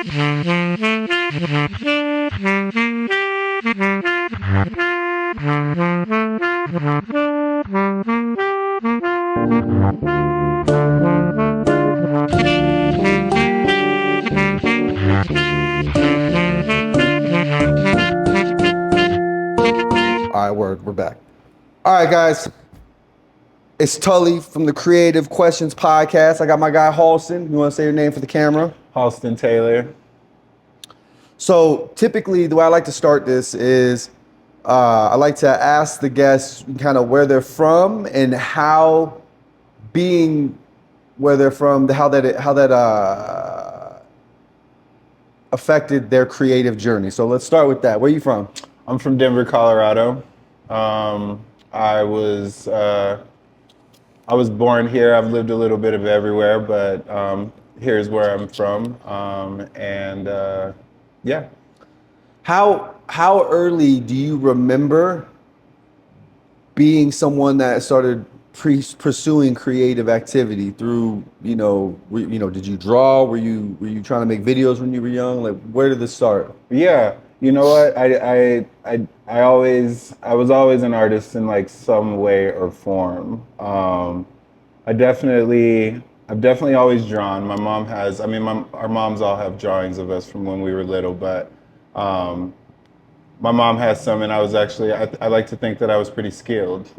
All right, we're back. All right, guys. It's Tully from the Creative Questions Podcast. I got my guy Halston. You want to say your name for the camera? Halston Taylor. So typically, the way I like to start this is I like to ask the guests kind of where they're from and how being where they're from, how that affected their creative journey. So let's start with that. Where are you from? I'm from Denver, Colorado. I was born here. I've lived a little bit of everywhere, but here's where I'm from. Yeah. How early do you remember being someone that started pursuing creative activity through, did you draw? Were you trying to make videos when you were young? Like, where did this start? Yeah. You know what? I was always an artist in like some way or form. I've definitely always drawn. My mom has, our moms all have drawings of us from when we were little, but my mom has some, and I was actually, I like to think that I was pretty skilled.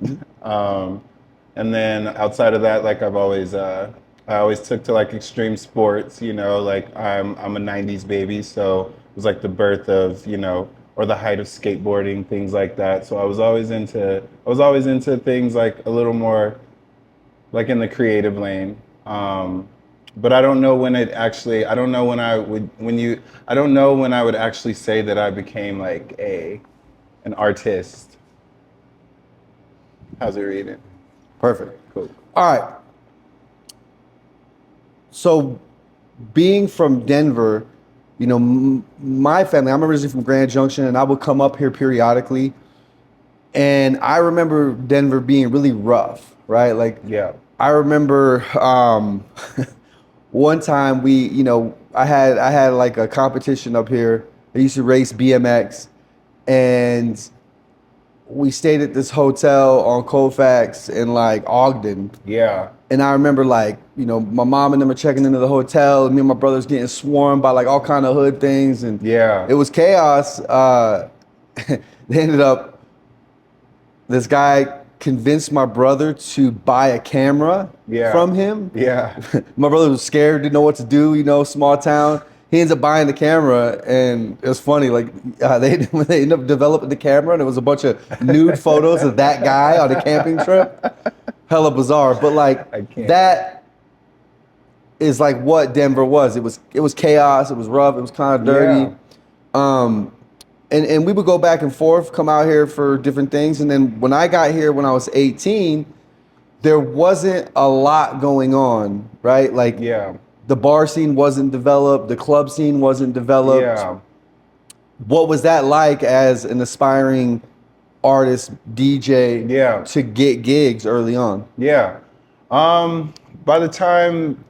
And then outside of that, like I always took to like extreme sports, like I'm a 90s baby, so it was like the birth of, or the height of skateboarding, things like that. So I was always into things like a little more like in the creative lane. But I don't know when I don't know when I would actually say that I became like an artist. How's it reading? Perfect. Cool. All right. So being from Denver, my family, I'm originally from Grand Junction, and I would come up here periodically. And I remember Denver being really rough, right? Like, Yeah. I remember one time I had like a competition up here. I used to race BMX, and we stayed at this hotel on Colfax in like Ogden. Yeah. And I remember my mom and them are checking into the hotel, and me and my brothers getting swarmed by like all kind of hood things, and Yeah. it was chaos. They ended up, this guy convinced my brother to buy a camera from him. Yeah. My brother was scared, didn't know what to do, small town. He ends up buying the camera, and it was funny. Like they ended up developing the camera, and it was a bunch of nude photos of that guy on a camping trip. Hella bizarre, but like that is like what Denver was. It was chaos. It was rough. It was kind of dirty. Yeah. And we would go back and forth, come out here for different things. And then when I got here when I was 18, there wasn't a lot going on, right? Like, yeah. The bar scene wasn't developed. The club scene wasn't developed. Yeah. What was that like as an aspiring artist, DJ, to get gigs early on? Yeah. Around the time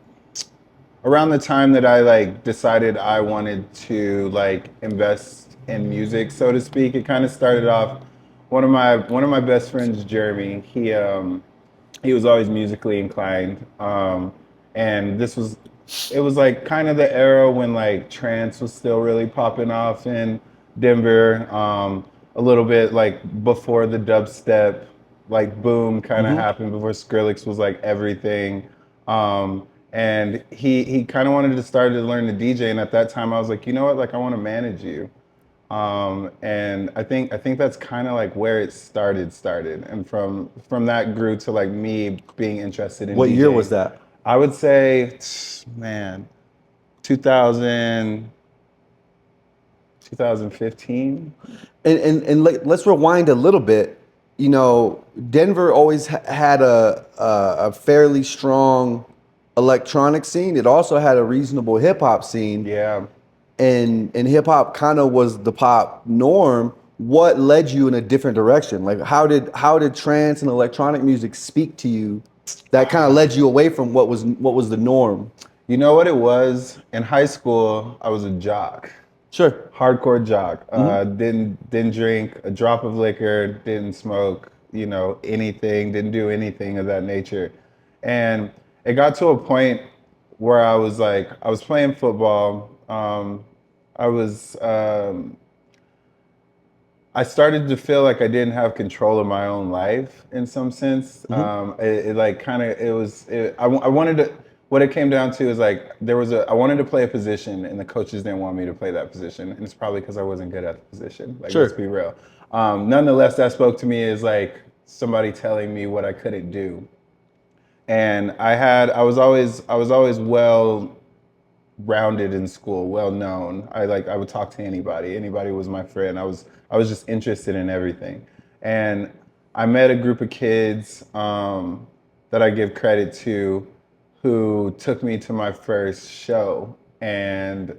that I like decided I wanted to like invest in music, so to speak, it kind of started off. One of my best friends, Jeremy, he was always musically inclined, and it was like kind of the era when like trance was still really popping off in Denver, a little bit like before the dubstep like boom kind of happened, before Skrillex was like everything. And he kind of wanted to start to learn to DJ, and at that time I was like, you know what, like I want to manage you. And I think that's kind of like where it started, and from that grew to like me being interested in What DJing. year was that? I would say, man, 2015. And let's rewind a little bit. Denver always had a fairly strong electronic scene. It also had a reasonable hip hop scene. Yeah. And hip hop kind of was the pop norm. What led you in a different direction? Like how did trance and electronic music speak to you that kind of led you away from what was the norm? You know what it was? In high school, I was a jock. Sure. Hardcore jock. Hmm. Didn't drink a drop of liquor, didn't smoke, anything, didn't do anything of that nature. And it got to a point where I was playing football. I was I started to feel like I didn't have control of my own life in some sense. Hmm. It like kind of it was it, I wanted to. What it came down to is like I wanted to play a position and the coaches didn't want me to play that position, and it's probably because I wasn't good at the position. Like, let's Sure. be real. Nonetheless, that spoke to me as like somebody telling me what I couldn't do, and I was always well rounded in school, well known. I would talk to anybody. Anybody was my friend. I was just interested in everything. And I met a group of kids that I give credit to who took me to my first show. And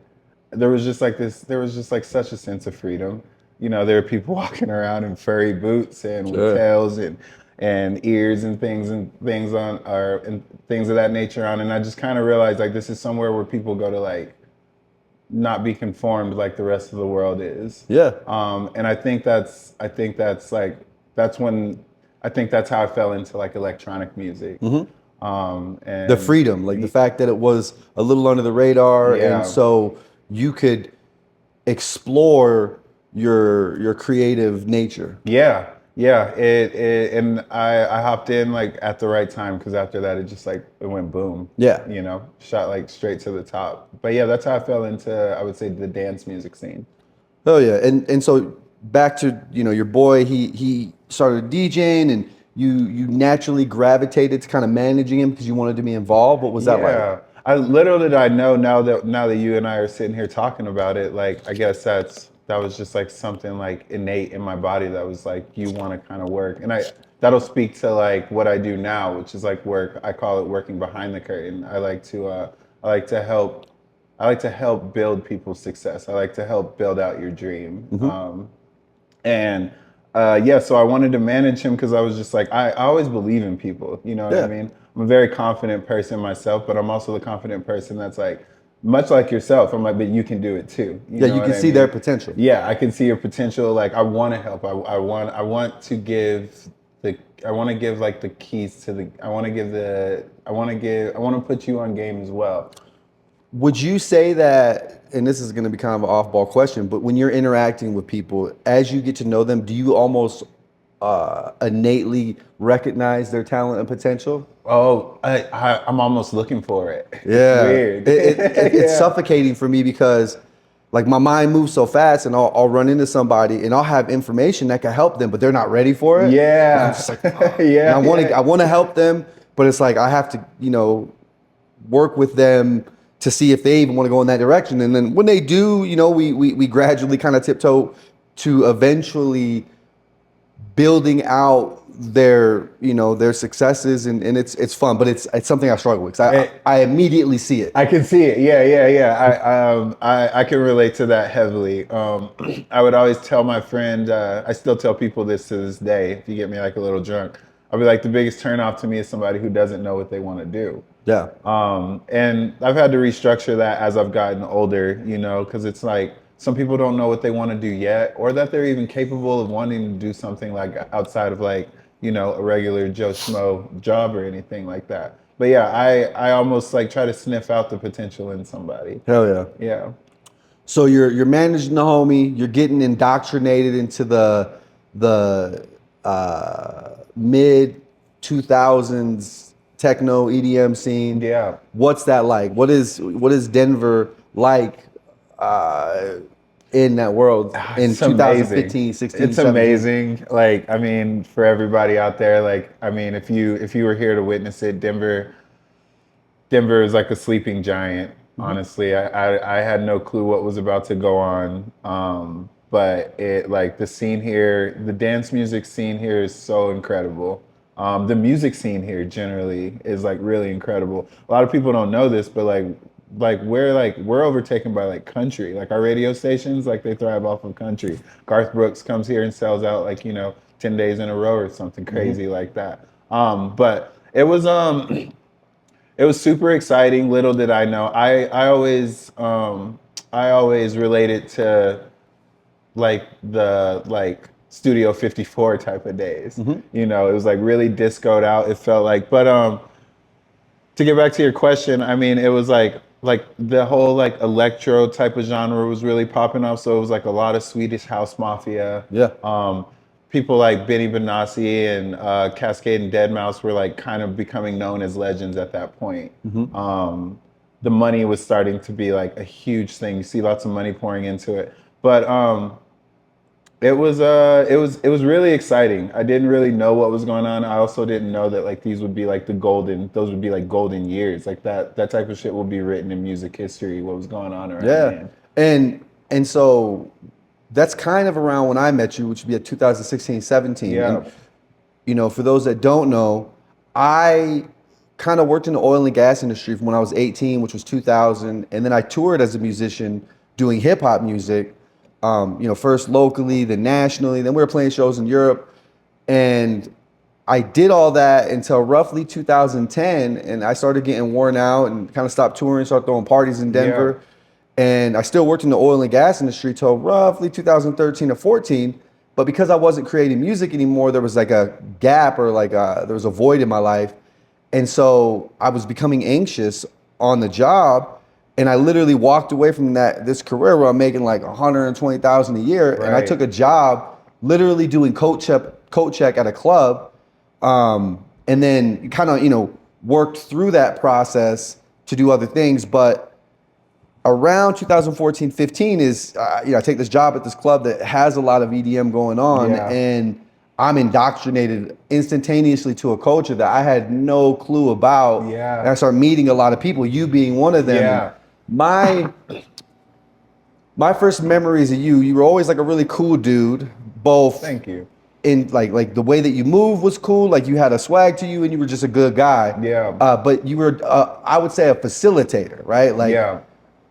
there was just like such a sense of freedom. There were people walking around in furry boots and with Sure. tails and ears and things on or and things of that nature on, and I just kind of realized like this is somewhere where people go to like not be conformed like the rest of the world is. Yeah. And I think that's like that's when I think that's how I fell into like electronic music. Hmm. The And freedom, like the fact that it was a little under the radar, and yeah, so you could explore your creative nature. yeah. And I hopped in like at the right time because after that it just like it went boom. Yeah. Shot like straight to the top. But yeah, that's how I fell into I would say the dance music scene. Oh yeah. And so back to, your boy, he started DJing, and you naturally gravitated to kind of managing him because you wanted to be involved. What was that like? Yeah, I little did I know now that you and I are sitting here talking about it. Like, I guess that was just like something like innate in my body that was like you want to kind of work, and that'll speak to like what I do now, which is like work. I call it working behind the curtain. I like to help I like to help build people's success. I like to help build out your dream. Hmm. And yeah, so I wanted to manage him because I was just like, I always believe in people. You know what I Yeah. mean? I'm a very confident person myself, but I'm also the confident person that's like, much like yourself, I'm like, but you can do it too. You Yeah, know you what can I see their mean? potential. Yeah, I can see your potential. Like, I want to help. I want to give I want to give like the keys to the, I want to give the, I want to put you on game as well. Would you say that, and this is going to be kind of an off-ball question, but when you're interacting with people, as you get to know them, do you almost innately recognize their talent and potential? Oh, I'm almost looking for it. It's Yeah, weird. it's Yeah. suffocating for me because, like, my mind moves so fast, and I'll run into somebody, and I'll have information that can help them, but they're not ready for it, and I'm Yeah. just like, oh. And Yeah, I yeah. want to help them, but it's like I have to, work with them to see if they even want to go in that direction. And then when they do, we gradually kind of tiptoe to eventually building out their successes, and it's fun, but it's something I struggle with because It, I immediately see it. I can see it. Yeah, yeah, yeah. I can relate to that heavily. I would always tell my friend. I still tell people this to this day. If you get me like a little drunk, I'll be like, the biggest turnoff to me is somebody who doesn't know what they want to do. Yeah. And I've had to restructure that as I've gotten older, because it's like some people don't know what they want to do yet, or that they're even capable of wanting to do something like outside of like, a regular Joe Schmo job or anything like that. But yeah, I almost like try to sniff out the potential in somebody. Hell yeah. Yeah. So you're managing the homie, you're getting indoctrinated into the mid 2000s techno EDM scene. Yeah. What's that like? What is Denver like uh, in that world in It's amazing. 2015, 16, It's 17? amazing. Like, I mean, for everybody out there, like, I mean, if you were here to witness it, Denver is like a sleeping giant. Hmm. Honestly, I had no clue what was about to go on. But it like the scene here, the dance music scene here is so incredible. The music scene here generally is like really incredible. A lot of people don't know this, but like we're overtaken by like country. Like our radio stations, like they thrive off of country. Garth Brooks comes here and sells out like 10 days in a row or something Hmm. crazy like that. But it was It was super exciting. Little did I know. I always related to like the like Studio 54 type of days. You know, it was like really discoed out. It felt like, but to get back to your question, I mean, it was like the whole like electro type of genre was really popping up. So it was like a lot of Swedish house mafia. Yeah. People like Benny Benassi and Cascade and Deadmau5 were like kind of becoming known as legends at that point. The money was starting to be like a huge thing. You see lots of money pouring into it, but it was really exciting. I didn't really know what was going on. I also didn't know that like these would be like those would be like golden years. Like that type of shit will be written in music history, what was going on around Yeah. then. And so that's kind of around when I met you, which would be at 2016, 17. Yeah. And, you know, for those that don't know, I kind of worked in the oil and gas industry from when I was 18, which was 2000. And then I toured as a musician doing hip hop music, you know, first locally, then nationally. Then we were playing shows in Europe. And I did all that until roughly 2010. And I started getting worn out and kind of stopped touring, started throwing parties in Denver. And I still worked in the oil and gas industry till roughly 2013 or 14. But because I wasn't creating music anymore, there was like a gap or like there was a void in my life. And so I was becoming anxious on the job. And I literally walked away from this career where I'm making like 120,000 a year. And I Right. took a job literally doing coat check at a club. And then kind of, you know, worked through that process to do other things. But around 2014, 15 is, you know, I take this job at this club that has a lot of EDM going on, Yeah. and I'm indoctrinated instantaneously to a culture that I had no clue about. Yeah. And I start meeting a lot of people, you being one of them. Yeah. And my first memories of you were always like a really cool dude, both Thank you. in like the way that you move was cool, like you had a swag to you and you were just a good guy. Yeah. But you were, I would say, a facilitator, right? Like, Yeah.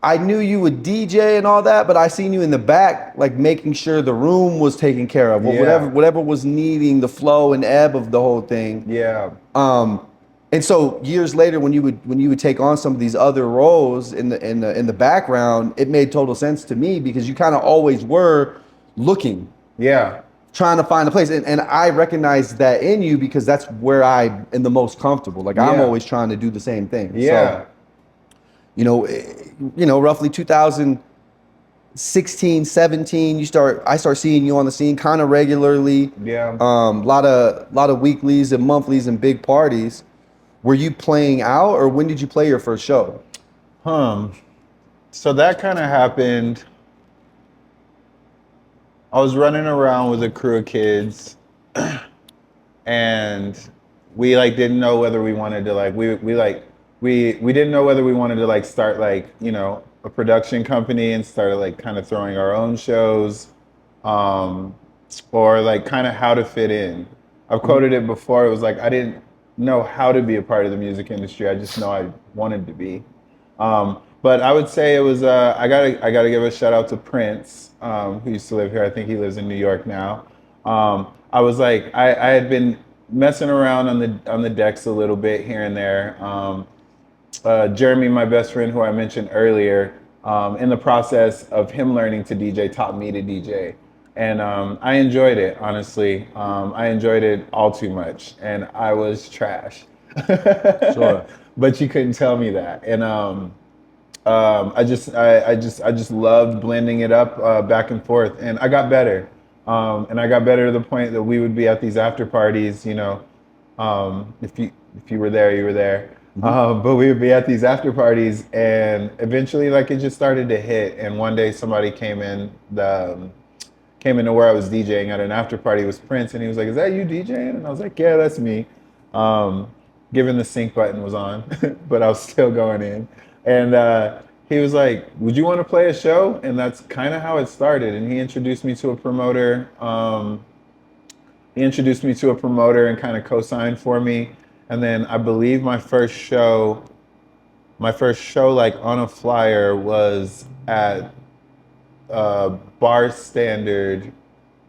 I knew you would DJ and all that, but I seen you in the back, like making sure the room was taken care of, or Yeah. whatever was needing the flow and ebb of the whole thing. Yeah. And so years later, when you would take on some of these other roles in the background, it made total sense to me because you kind of always were looking, Yeah. trying to find a place, and I recognize that in you because that's where I am the most comfortable. Like I'm Yeah. always trying to do the same thing. Yeah. So, roughly 2016, 17, I start seeing you on the scene kind of regularly. Yeah. Lot of weeklies and monthlies and big parties. Were you playing out, or when did you play your first show? So that kind of happened. I was running around with a crew of kids, and we like didn't know whether we wanted to like we didn't know whether we wanted to like start like, you know, a production company and started like kind of throwing our own shows, or like kind of how to fit in. I've quoted it before. It was like I didn't know how to be a part of the music industry. I just know I wanted to be. But I would say it was. I gotta give a shout out to Prince, who used to live here. I think he lives in New York now. I was like, I had been messing around on the decks a little bit here and there. Jeremy, my best friend, who I mentioned earlier, in the process of him learning to DJ, taught me to DJ. And I enjoyed it, honestly. I enjoyed it all too much. And I was trash. Sure. But you couldn't tell me that. And I just loved blending it up back and forth. And I got better. And I got better to the point that we would be at these after parties, you know. If you were there, you were there. But we would be at these after parties, and eventually, like it just started to hit. And one day, somebody came into where I was DJing at an after party. It was Prince, and he was like, "Is that you DJing?" And I was like, "Yeah, that's me." Given the sync button was on, but I was still going in, and he was like, "Would you want to play a show?" And that's kind of how it started. And he introduced me to a promoter. And kind of co-signed for me. And then I believe my first show like on a flyer was at Bar Standard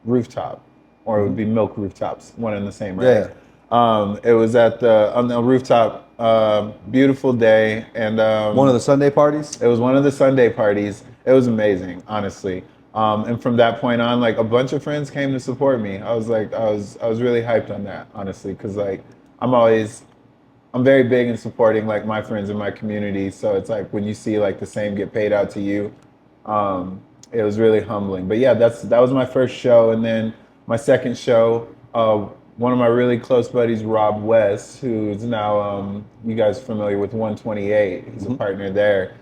Rooftop, or it would be Milk Rooftops, one and the same, right? Yeah. It was on the rooftop, beautiful day, and One of the Sunday parties. it was one of the Sunday parties. It was amazing, honestly. And from that point on, like a bunch of friends came to support me. I was really hyped on that, honestly, because like I'm always, I'm very big in supporting like my friends in my community. So it's like when you see like the same get paid out to you, it was really humbling. But yeah, that was my first show, and then my second show, one of my really close buddies, Rob West, who's now you guys familiar with 128. He's a partner there.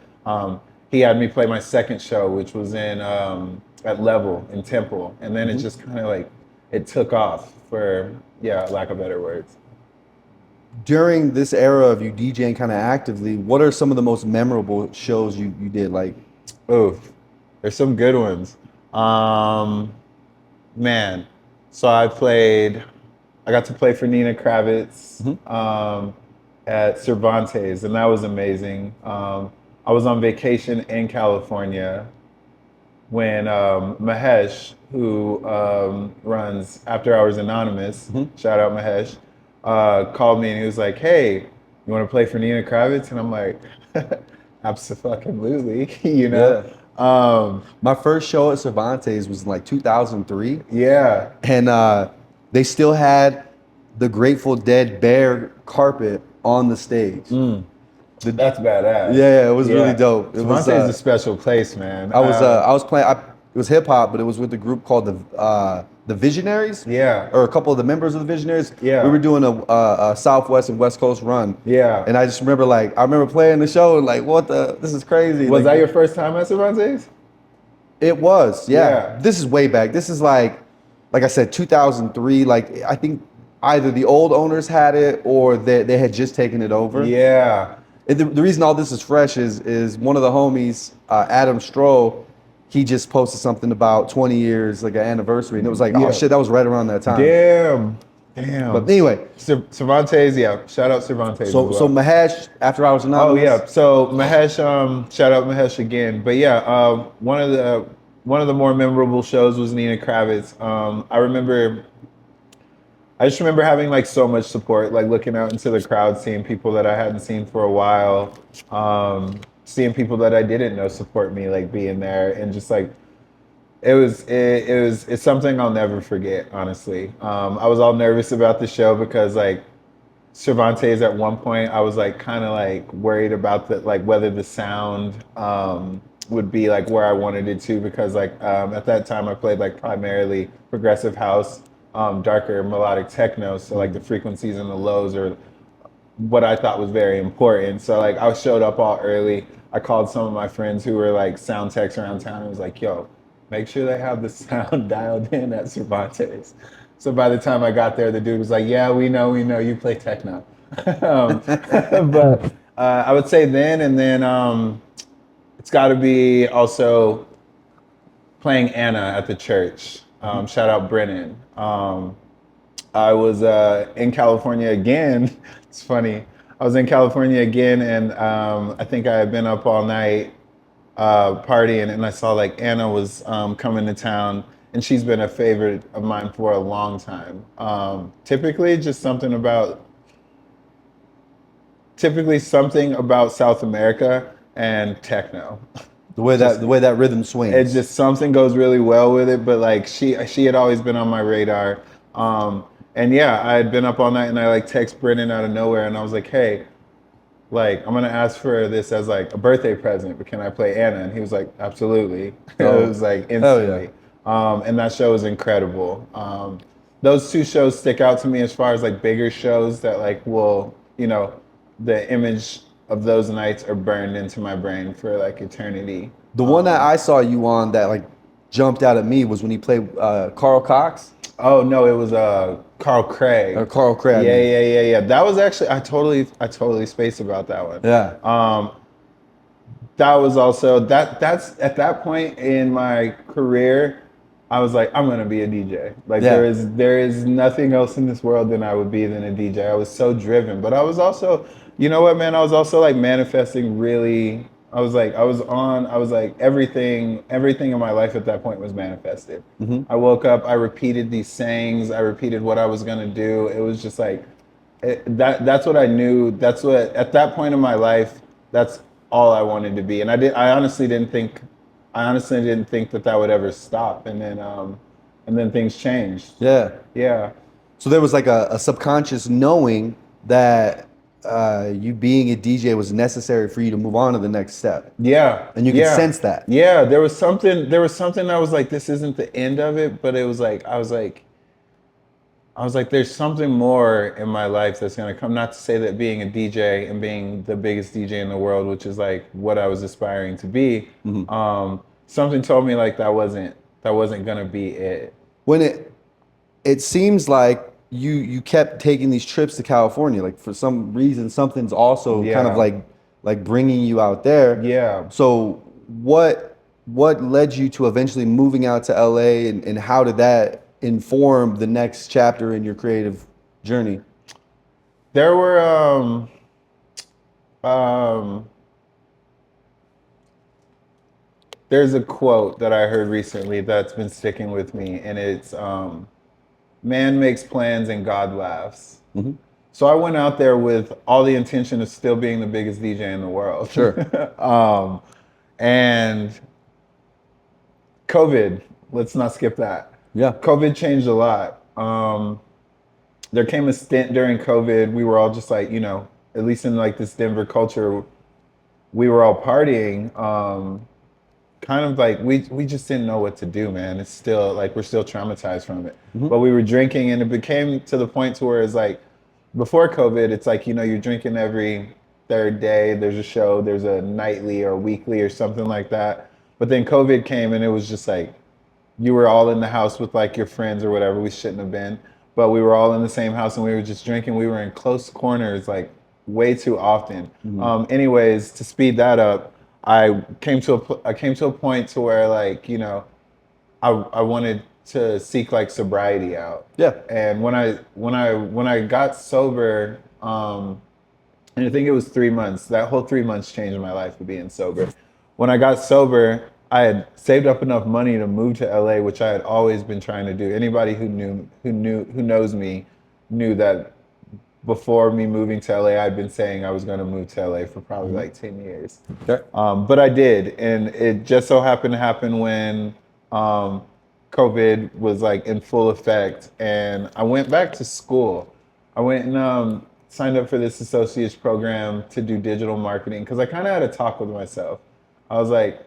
He had me play my second show, which was in at Level in Temple, and then it just kind of like it took off for lack of better words. During this era of you DJing kind of actively, what are some of the most memorable shows you did? Like, Oof, there's some good ones. Man, so I got to play for Nina Kravitz at Cervantes, and that was amazing. I was on vacation in California when Mahesh, who runs After Hours Anonymous, shout out Mahesh, called me and he was like, "Hey, you want to play for Nina Kravitz?" And I'm like, "Absolutely," you know. yeah. My first show at Cervantes was in like 2003, Yeah, and they still had the Grateful Dead bare carpet on the stage. that's badass. Yeah, it was really dope. It was. Cervantes is a special place, man. I was playing. It was hip hop, but it was with a group called the Visionaries. Yeah. Or a couple of the members of the Visionaries. Yeah. We were doing a Southwest and West Coast run. Yeah. And I just remember I remember playing the show and like, what the? This is crazy. Was like, that your first time at Cervantes? It was. Yeah. Yeah. This is way back. This is like I said, 2003. Like I think either the old owners had it or they had just taken it over. Yeah. The reason all this is fresh is one of the homies, Adam Stroh, he just posted something about 20 years, like an anniversary, and it was like, oh shit, that was right around that time. Damn. But anyway, Cervantes, yeah. Shout out Cervantes. so Mahesh, After Hours Anonymous. Oh yeah. So Mahesh, shout out Mahesh again. But yeah, one of the more memorable shows was Nina Kravitz. I just remember having like so much support, like looking out into the crowd, seeing people that I hadn't seen for a while, seeing people that I didn't know support me, like being there, and just like it's something I'll never forget. Honestly, I was all nervous about the show because like Cervantes at one point, I was like kind of like worried about whether the sound would be like where I wanted it to, because like at that time I played like primarily progressive house. Darker melodic techno, so like the frequencies and the lows are what I thought was very important. So like I showed up all early. I called some of my friends who were like sound techs around town and was like, "Yo, make sure they have the sound dialed in at Cervantes." So by the time I got there, the dude was like, "Yeah, we know, you play techno." But I would say then, and then it's got to be also playing Anna at the church. Shout out Brennan. I was in California again. It's funny. I was in California again, and I think I had been up all night partying, and I saw like Anna was coming to town, and she's been a favorite of mine for a long time. Typically something about South America and techno. The way that rhythm swings. It's just something goes really well with it, but like she had always been on my radar. And yeah, I had been up all night and I like text Brennan out of nowhere and I was like, "Hey, like I'm gonna ask for this as like a birthday present, but can I play Anna?" And he was like, "Absolutely." It was like instantly. And that show was incredible. Those two shows stick out to me as far as like bigger shows that like will, the image of those nights are burned into my brain for like eternity. The one that I saw you on that like jumped out at me was when you played Carl Cox. Oh no, it was Carl Craig. Or Carl Craig. Yeah. That was actually I totally spaced about that one. Yeah. That was also that's at that point in my career, I was like, I'm gonna be a DJ. Like there is nothing else in this world than I would be than a DJ. I was so driven, but I was also, you know what, man? I was also like manifesting really. I was like everything in my life at that point was manifested. I woke up, I repeated these sayings, I repeated what I was gonna do. It was just like that's what I knew. That's what at that point in my life, that's all I wanted to be. And I honestly didn't think, that that would ever stop. And then things changed. Yeah. Yeah. So there was like a subconscious knowing that you being a DJ was necessary for you to move on to the next step, Yeah. and you could Yeah. sense that. Yeah. There was something I was like, this isn't the end of it, but it was like, I was like, there's something more in my life that's gonna come. Not to say that being a DJ and being the biggest DJ in the world, which is like what I was aspiring to be, something told me like that wasn't gonna be it. When it seems like you kept taking these trips to California, like for some reason something's also kind of Yeah, like bringing you out there. yeah. So what led you to eventually moving out to LA, and how did that inform the next chapter in your creative journey? There were um, there's a quote that I heard recently that's been sticking with me, and it's "Man makes plans and God laughs." Hmm. So I went out there with all the intention of still being the biggest DJ in the world. Sure. And COVID, let's not skip that. Yeah. COVID changed a lot. There came a stint during COVID. We were all just like, at least in like this Denver culture, we were all partying. Kind of like we just didn't know what to do, man. It's still like we're still traumatized from it. But we were drinking, and it became to the point to where it's like before COVID, it's like you're drinking every third day. There's a show, there's a nightly or weekly or something like that. But then COVID came, and it was just like you were all in the house with like your friends or whatever. We shouldn't have been, but we were all in the same house and we were just drinking. We were in close corners like way too often. Anyways, to speed that up, I came to a point to where like I wanted to seek like sobriety out. Yeah. And when I got sober, and I think it was 3 months. That whole 3 months changed my life of being sober. When I got sober, I had saved up enough money to move to LA, which I had always been trying to do. Anybody who knows me knew that before me moving to LA, I'd been saying I was going to move to LA for probably like 10 years. Okay. But I did, and it just so happened to happen when COVID was like in full effect, and I went back to school. I went and signed up for this associate's program to do digital marketing because I kind of had a talk with myself. I was like,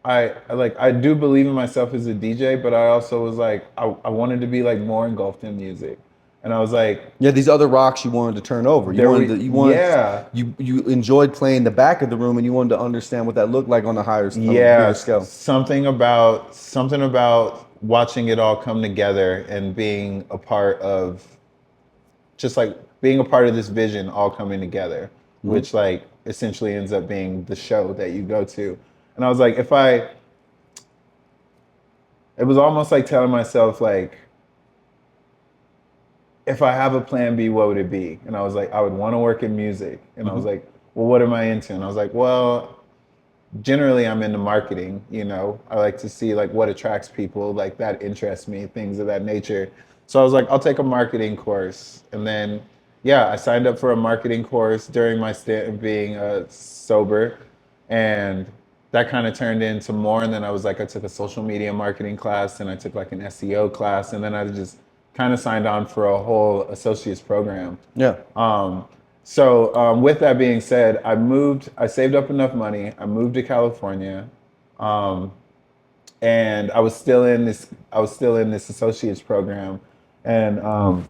I do believe in myself as a DJ, but I also was like, I wanted to be like more engulfed in music. And I was like, Yeah, these other rocks you wanted to turn over. yeah. You enjoyed playing the back of the room, and you wanted to understand what that looked like on a Yeah, bigger scale. something about watching it all come together and being a part of just like being a part of this vision all coming together, which like essentially ends up being the show that you go to. And I was like, it was almost like telling myself like, if I have a plan B, what would it be? And I was like, I would want to work in music. And I was like, well, what am I into? And I was like, well, generally I'm into marketing. I like to see like what attracts people, like that interests me, things of that nature. So I was like, I'll take a marketing course. And then yeah, I signed up for a marketing course during my stint of being sober, and that kind of turned into more. And then I took a social media marketing class, and I took like an SEO class, and then I just kind of signed on for a whole associate's program. Yeah. So with that being said, I saved up enough money, I moved to California, and I was still in this associate's program, and I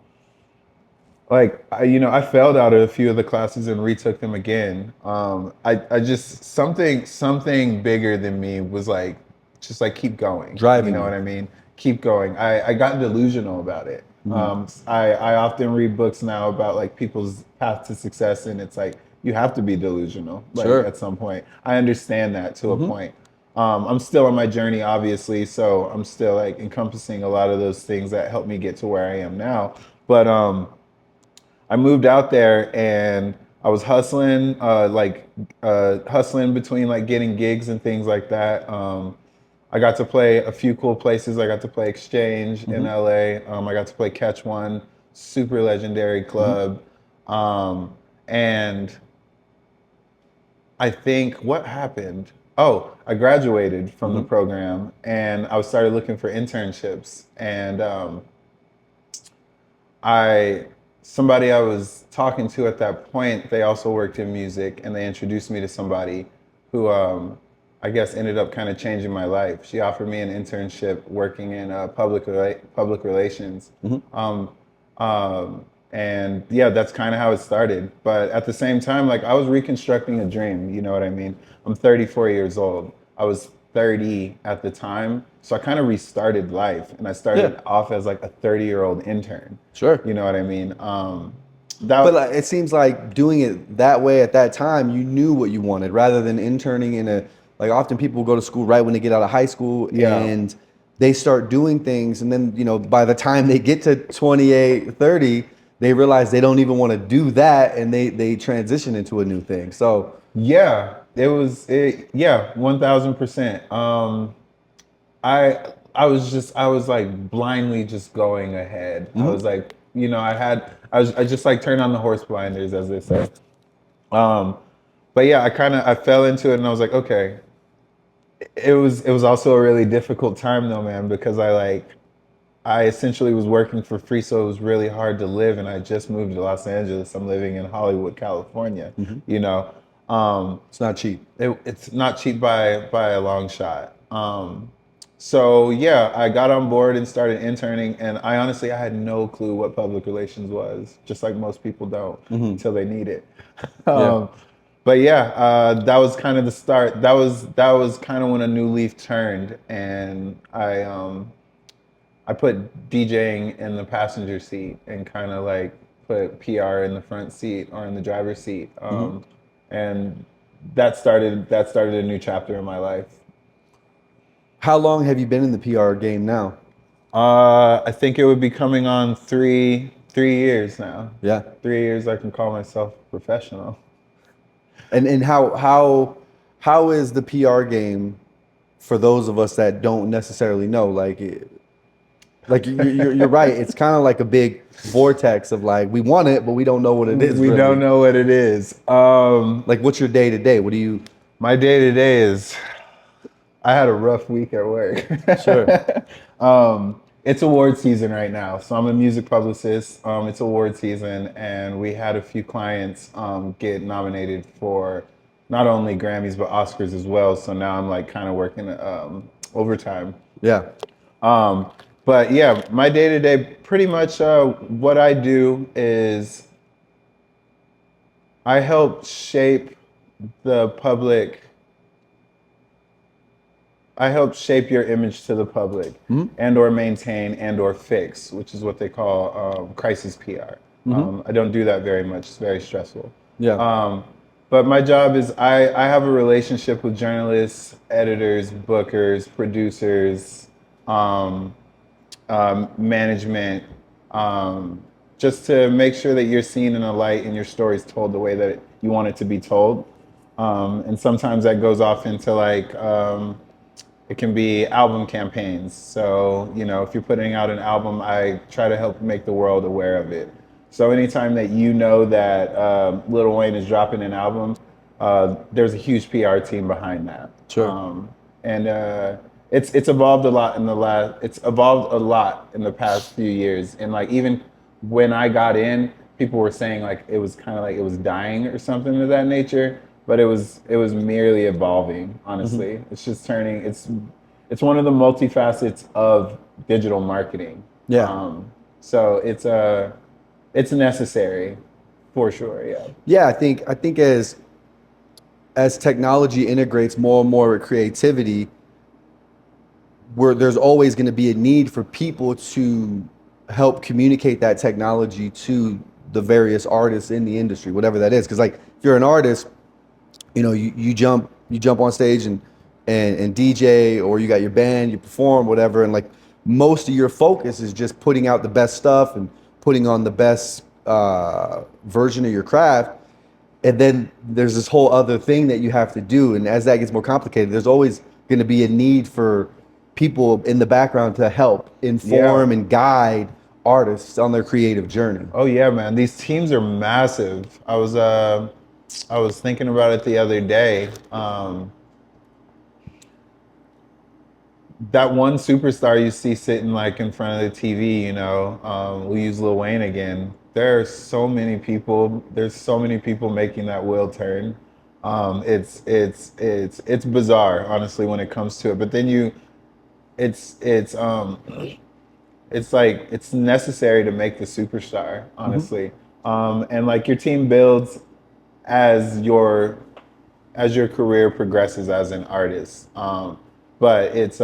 failed out of a few of the classes and retook them again. I just something bigger than me was like, just like keep going. Driving You know you. what I mean? Keep going. I got delusional about it. I often read books now about like people's path to success, and it's like you have to be delusional like Sure. at some point. I understand that to a point. I'm still on my journey, obviously, so I'm still like encompassing a lot of those things that helped me get to where I am now. But I moved out there and I was hustling, hustling between like getting gigs and things like that. I got to play a few cool places. I got to play Exchange in LA. I got to play Catch One, super legendary club. And I think what happened? Oh, I graduated from the program and I started looking for internships. And I somebody I was talking to at that point, they also worked in music, and they introduced me to somebody who I guess ended up kind of changing my life. She offered me an internship working in public relations. And yeah, that's kind of how it started. But at the same time, like I was reconstructing a dream, you know what I mean? I'm 34 years old. I was 30 at the time. So I kind of restarted life and I Yeah. started off as like a 30-year-old intern. Sure. You know what I mean? But That like, it seems like doing it that way at that time, you knew what you wanted rather than interning in a, like often people go to school right when they get out of high school Yeah. and they start doing things. And then, by the time they get to 28, 30, they realize they don't even want to do that. And they transition into a new thing. So Yeah, yeah, 1000%. I was like blindly just going ahead. I was like, I just like turned on the horse blinders, as they say. Um, but yeah, I fell into it and I was like, okay. It was also a really difficult time though, man, because I essentially was working for free, so it was really hard to live. And I just moved to Los Angeles. I'm living in Hollywood, California. You know, it's not cheap. it's not cheap by a long shot. So yeah, I got on board and started interning, and I had no clue what public relations was, just like most people don't until they need it. Yeah. Um, but yeah, that was kind of the start. That was kind of when a new leaf turned, and I put DJing in the passenger seat and kind of like put PR in the front seat or in the driver's seat. And that started a new chapter in my life. How long have you been in the PR game now? I think it would be coming on three years now. Yeah. 3 years I can call myself a professional. And how is the PR game for those of us that don't necessarily know? Like you're right. It's kind of like a big vortex of like we want it, but we don't know what it is. We really. don't know what it is. Like, what's your day to day? What do you? My day to day is I had a rough week at work. Sure. It's award season right now, so I'm a music publicist. It's award season, and we had a few clients get nominated for not only Grammys but Oscars as well. So now I'm like kind of working overtime. Yeah. But yeah, my day to day, pretty much what I do is I help shape the public. I help shape your image to the public and or maintain and or fix, which is what they call crisis PR. I don't do that very much. It's very stressful. Yeah. But my job is I have a relationship with journalists, editors, bookers, producers, management, just to make sure that you're seen in a light and your story's told the way that you want it to be told. And sometimes that goes off into like, it can be album campaigns. So, if you're putting out an album, I try to help make the world aware of it. So anytime that you know that Lil Wayne is dropping an album, there's a huge PR team behind that. Sure. And it's evolved a lot in the past few years. And like even when I got in, people were saying like it was kind of like it was dying or something of that nature. But it was merely evolving, honestly. It's just turning. It's one of the multifacets of digital marketing. Yeah. So it's necessary, for sure. Yeah. Yeah. I think as technology integrates more and more with creativity, where there's always going to be a need for people to help communicate that technology to the various artists in the industry, whatever that is. Because like if you're an artist, you jump on stage and DJ, or you got your band, you perform, whatever, and like most of your focus is just putting out the best stuff and putting on the best version of your craft. And then there's this whole other thing that you have to do, and as that gets more complicated, there's always going to be a need for people in the background to help inform and guide artists on their creative journey. Oh yeah, man. These teams are massive. I was thinking about it the other day. That one superstar you see sitting like in front of the TV, you know, we'll use Lil Wayne again. There are so many people. There's so many people making that wheel turn. It's bizarre, honestly, when it comes to it. But then it's it's um, it's like it's necessary to make the superstar, honestly. And like your team builds as your career progresses as an artist. But it's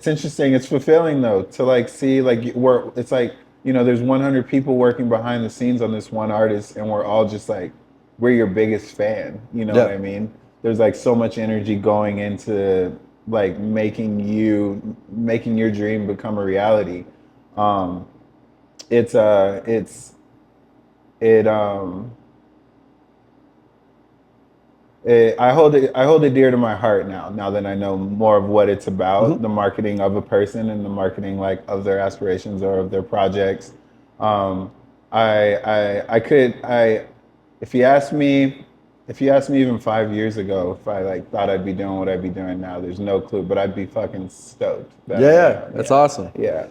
interesting. It's fulfilling though to like see like we're it's like you know there's 100 people working behind the scenes on this one artist, and we're all just like we're your biggest fan. You know what Yeah. I mean? There's like so much energy going into like making your dream become a reality. Um, it's it I hold it dear to my heart now. Now that I know more of what it's about, the marketing of a person and the marketing like of their aspirations or of their projects. Um, I could if you asked me even 5 years ago if I like thought I'd be doing what I'd be doing now, there's no clue, but I'd be fucking stoked that I Yeah, am. that's Yeah. awesome. Yeah.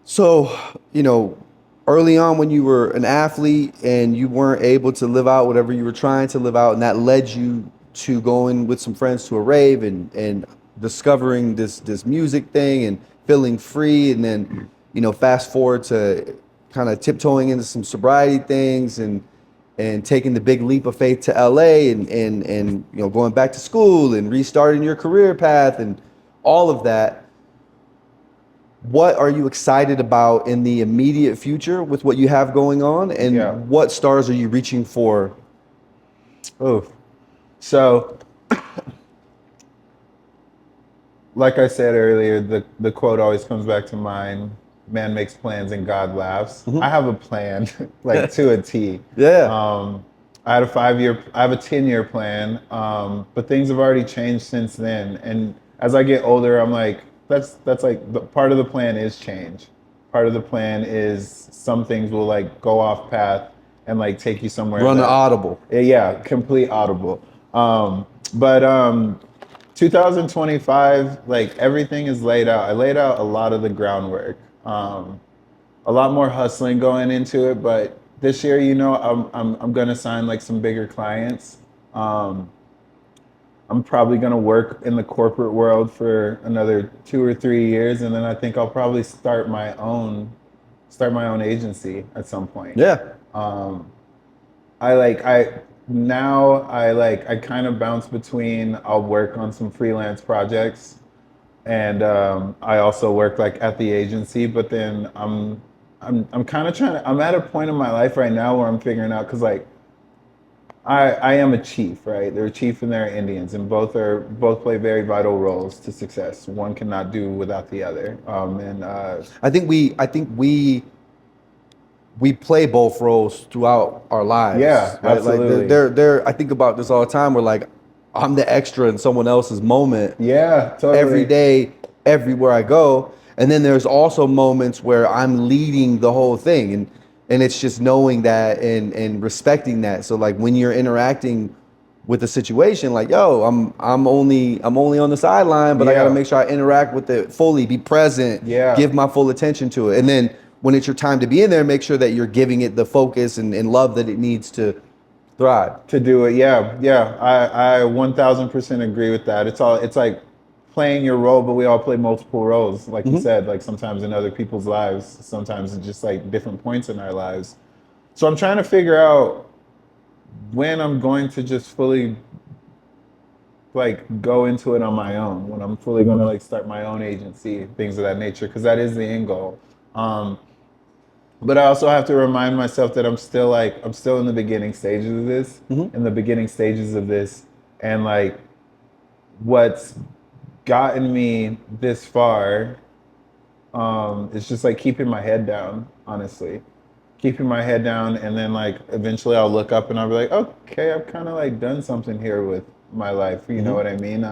So, you know, early on when you were an athlete and you weren't able to live out whatever you were trying to live out, and that led you to going with some friends to a rave and discovering this music thing and feeling free, and then, you know, fast forward to kind of tiptoeing into some sobriety things and taking the big leap of faith to LA and you know going back to school and restarting your career path and all of that. What are you excited about in the immediate future with what you have going on, Yeah. and what stars are you reaching for? Oof. So like I said earlier, the quote always comes back to mind. Man makes plans and God laughs. I have a plan, like to a T. Yeah. I have a 10-year plan, but things have already changed since then. And as I get older, I'm like, that's like part of the plan is change. Part of the plan is some things will like go off path and like take you somewhere Run the that audible. yeah, complete audible. But 2025, like everything is laid out. I laid out a lot of the groundwork. A lot more hustling going into it, but this year, you know, I'm gonna sign like some bigger clients. Um, I'm probably gonna work in the corporate world for another 2 or 3 years, and then I think I'll probably start my own agency at some point. Yeah. Um, I like I kind of bounce between I'll work on some freelance projects and I also work like at the agency, but then I'm kind of trying to I'm at a point in my life right now where I'm figuring out because like I am a chief, right? They're a chief and they're Indians, and both play very vital roles to success. One cannot do without the other. And we play both roles throughout our lives, yeah, right? Like absolutely. I think about this all the time. We're like, I'm the extra in someone else's moment Yeah, every totally. day, everywhere I go. And then there's also moments where I'm leading the whole thing, and it's just knowing that and respecting that. So like when you're interacting with a situation, like yo, I'm only on the sideline, but I got to Yeah, make sure I interact with it fully, be present, yeah. give my full attention to it, and then when it's your time to be in there, make sure that you're giving it the focus and love that it needs to thrive. To do it. Yeah, yeah. I 1000% agree with that. It's like playing your role, but we all play multiple roles. Like you said, like sometimes in other people's lives, sometimes it's just like different points in our lives. So I'm trying to figure out when I'm going to just fully like go into it on my own, when I'm fully going to like start my own agency, things of that nature, because that is the end goal. Um, but I also have to remind myself that I'm still in the beginning stages of this, in the beginning stages of this, and like what's gotten me this far is just like keeping my head down, honestly, keeping my head down, and then like eventually I'll look up and I'll be like, okay, I've kind of like done something here with my life. You know what I mean?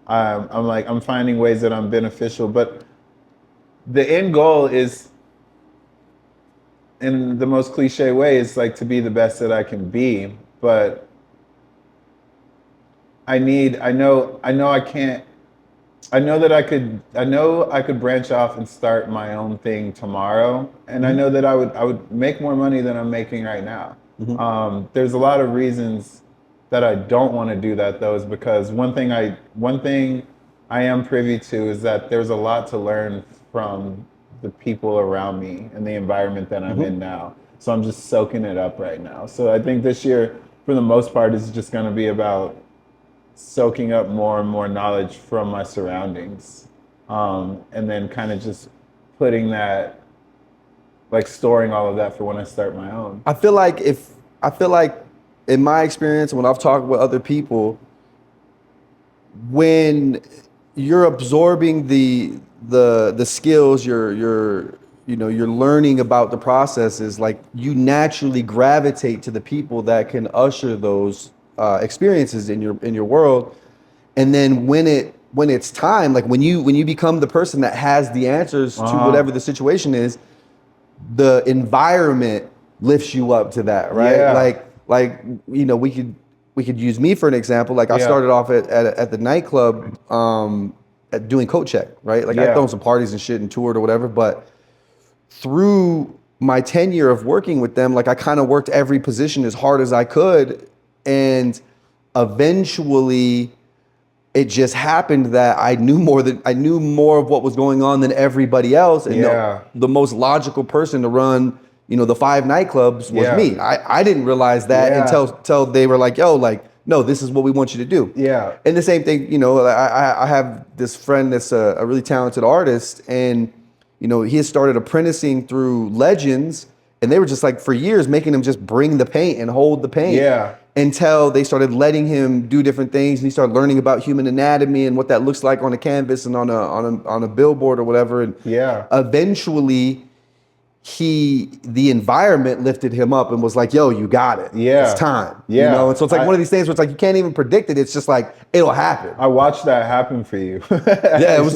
I'm finding ways that I'm beneficial, but the end goal is, in the most cliche way, is like to be the best that I can be. But I know I can't, I know that I know I could branch off and start my own thing tomorrow. And I know that I would make more money than I'm making right now. There's a lot of reasons that I don't want to do that though, is because one thing I am privy to is that there's a lot to learn from the people around me and the environment that I'm in now. So I'm just soaking it up right now. So I think this year, for the most part, is just going to be about soaking up more and more knowledge from my surroundings, and then kind of just putting that, like storing all of that for when I start my own. I feel like in my experience, when I've talked with other people, when you're absorbing the skills, you're learning about the processes, like you naturally gravitate to the people that can usher those experiences in your world. And then when it's time, like when you become the person that has the answers to whatever the situation is, the environment lifts you up to that, right? Yeah. Like we could use me for an example. Like I started off at the nightclub at doing coat check, right? Like I thrown some parties and shit and toured or whatever, but through my tenure of working with them, like I kind of worked every position as hard as I could, and eventually it just happened that I knew more of what was going on than everybody else, and the most logical person to run, the 5 nightclubs was me. I didn't realize that until they were like, yo, like, no, this is what we want you to do. Yeah. And the same thing, I have this friend that's a really talented artist, and he has started apprenticing through legends, and they were just like for years making him just bring the paint and hold the paint. Yeah. Until they started letting him do different things, and he started learning about human anatomy and what that looks like on a canvas and on a billboard or whatever. And eventually the environment lifted him up and was like, yo, you got it. Yeah. It's time. Yeah. And so it's like one of these things where it's like you can't even predict it. It's just like it'll happen. I watched that happen for you. Yeah, it was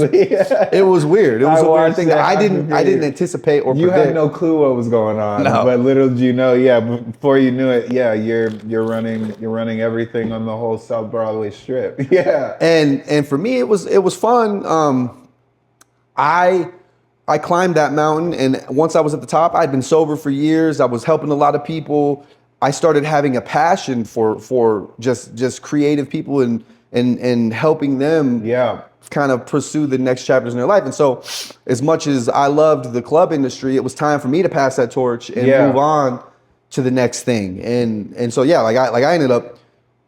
weird. It was a weird thing that I didn't anticipate or you predict. had no clue what was going on. No. But little did you know, before you knew it, you're running everything on the whole South Broadway strip. Yeah. And for me it was fun. I climbed that mountain, and once I was at the top, I'd been sober for years. I was helping a lot of people. I started having a passion for just creative people and helping them kind of pursue the next chapters in their life. And so as much as I loved the club industry, it was time for me to pass that torch and move on to the next thing. And so I ended up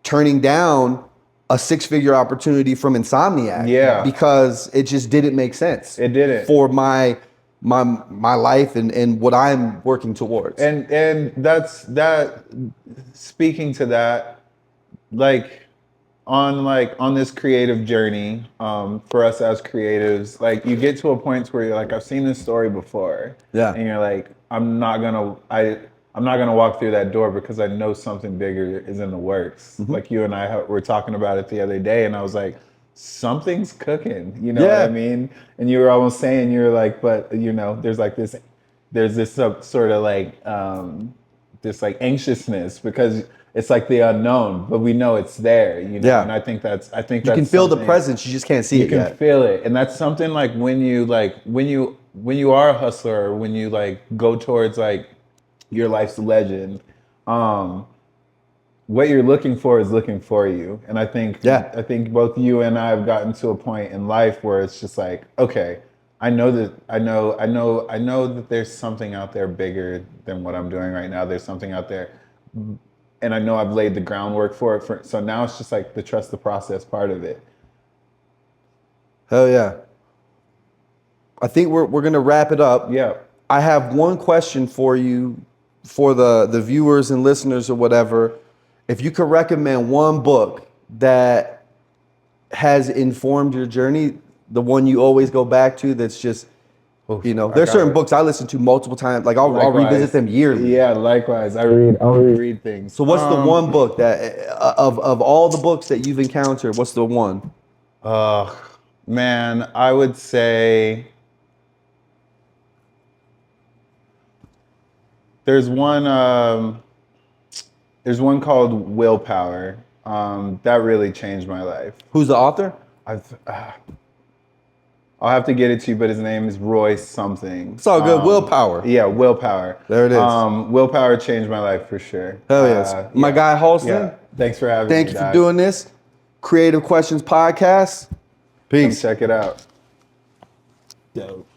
turning down a 6-figure opportunity from Insomniac because it just didn't make sense. It didn't. For my life and what I'm working towards. And that's speaking to that, on this creative journey, for us as creatives, like you get to a point where you're like, I've seen this story before. Yeah. And you're like, I'm not gonna walk through that door because I know something bigger is in the works. Like you and I were talking about it the other day, and I was like, something's cooking, you know what I mean? And you were almost saying, you're like, but there's this sort of like this like anxiousness because it's like the unknown, but we know it's there, Yeah. And I think that's you can feel the presence, you just can't see it yet. You can feel it, and that's something like when you are a hustler, or when you like go towards like your life's legend, what you're looking for is looking for you. And I think both you and I have gotten to a point in life where it's just like, okay, I know that there's something out there bigger than what I'm doing right now. There's something out there, and I know I've laid the groundwork for it. So now it's just like the trust the process part of it. Hell yeah. I think we're gonna wrap it up. Yeah. I have one question for you, for the viewers and listeners or whatever. If you could recommend one book that has informed your journey, the one you always go back to, that's just, there's certain books I listen to multiple times. Like I'll revisit them yearly. Yeah, likewise. I'll reread things. So what's the one book that, of all the books that you've encountered, what's the one? Man, I would say there's one. There's one called Willpower. That really changed my life. Who's the author? I've, I'll have to get it to you, but his name is Roy something. It's all good. Willpower. Yeah, Willpower. There it is. Willpower changed my life for sure. Hell yes. My guy Halston. Yeah. Thanks for having me. Thank you for doing this. Creative Questions Podcast. Peace. Check it out. Dope.